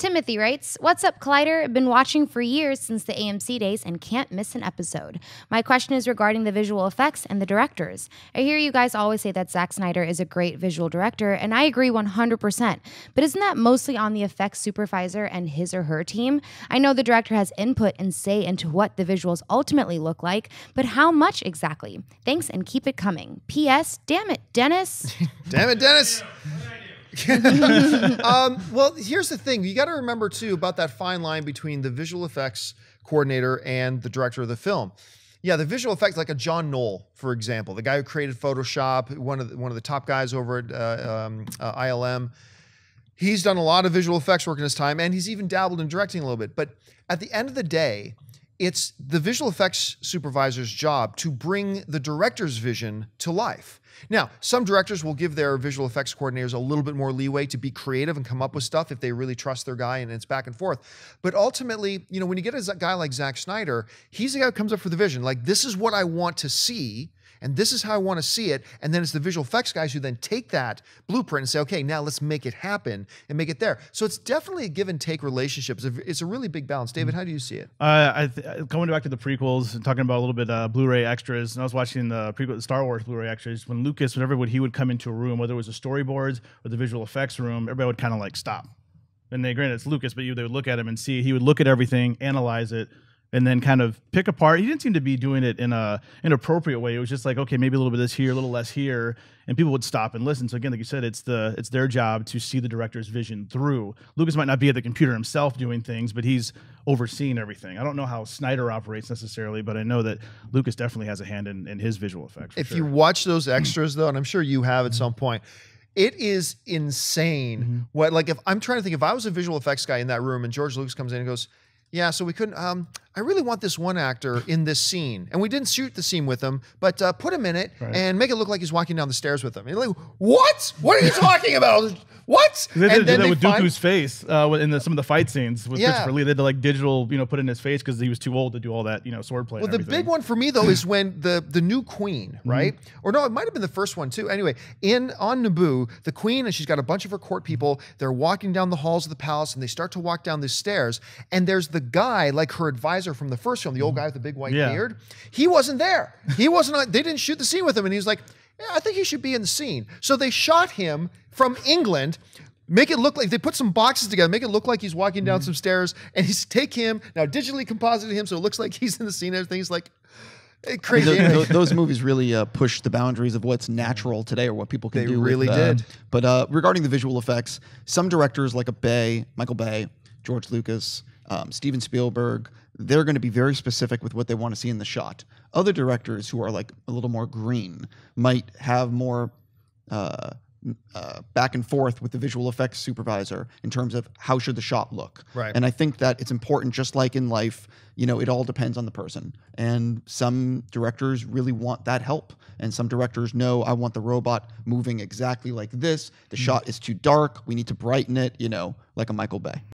Timothy writes, "What's up, Collider? I've been watching for years since the AMC days and can't miss an episode. My question is regarding the visual effects and the directors. I hear you guys always say that Zack Snyder is a great visual director, and I agree 100%. But isn't that mostly on the effects supervisor and his or her team? I know the director has input and say into what the visuals ultimately look like, but how much exactly? Thanks and keep it coming. P.S. Damn it, Dennis." Damn it, Dennis. Well, here's the thing. You got to remember, too, about that fine line between the visual effects coordinator and the director of the film. Yeah, the visual effects, like a John Knoll, for example, the guy who created Photoshop, one of the top guys over at ILM. He's done a lot of visual effects work in his time, and he's even dabbled in directing a little bit. But at the end of the day, it's the visual effects supervisor's job to bring the director's vision to life. Now, some directors will give their visual effects coordinators a little bit more leeway to be creative and come up with stuff if they really trust their guy, and it's back and forth. But ultimately, you know, when you get a guy like Zack Snyder, he's the guy who comes up for the vision. Like, this is what I want to see, and this is how I want to see it. And then it's the visual effects guys who then take that blueprint and say, okay, now let's make it happen and make it there. So it's definitely a give and take relationship. It's a really big balance. David, how do you see it? Going back to the prequels and talking about a little bit Blu-ray extras, and I was watching the prequel, the Star Wars Blu-ray extras, when Lucas, whenever he would come into a room, whether it was the storyboards or the visual effects room, everybody would kind of like stop. And granted, it's Lucas, but they would look at him and see, he would look at everything, analyze it, and then kind of pick apart. He didn't seem to be doing it in an inappropriate way. It was just like, okay, maybe a little bit of this here, a little less here, and people would stop and listen. So again, like you said, it's their job to see the director's vision through. Lucas might not be at the computer himself doing things, but he's overseeing everything. I don't know how Snyder operates necessarily, but I know that Lucas definitely has a hand in his visual effects. If you watch those extras, though, and I'm sure you have at some point, it is insane. What, like, if I'm trying to think, if I was a visual effects guy in that room and George Lucas comes in and goes, yeah, so we couldn't, I really want this one actor in this scene. And we didn't shoot the scene with him, but put him in it and make it look like he's walking down the stairs with him. And you're like, what? What are you talking about? What? They did that with Dooku's face in some of the fight scenes with Christopher Lee. They had to like digital, put in his face because he was too old to do all that, swordplay. Well, the big one for me though is when the new queen, right? Or no, it might have been the first one too. Anyway, on Naboo, the queen, and she's got a bunch of her court people. They're walking down the halls of the palace, and they start to walk down the stairs. And there's the guy, like her advisor from the first film, the old guy with the big white beard. He wasn't there. He wasn't. They didn't shoot the scene with him, and he was like, yeah, I think he should be in the scene. So they shot him from England, make it look like, they put some boxes together, make it look like he's walking down some stairs, and he's take him, now digitally composited him so it looks like he's in the scene and everything. He's like, crazy. I mean, those movies really push the boundaries of what's natural today or what people can do. They really did. But regarding the visual effects, some directors like Michael Bay, George Lucas, Steven Spielberg, they're going to be very specific with what they want to see in the shot. Other directors who are like a little more green might have more back and forth with the visual effects supervisor in terms of how should the shot look. Right. And I think that it's important, just like in life, it all depends on the person. And some directors really want that help. And some directors know, I want the robot moving exactly like this. The shot is too dark. We need to brighten it, like a Michael Bay.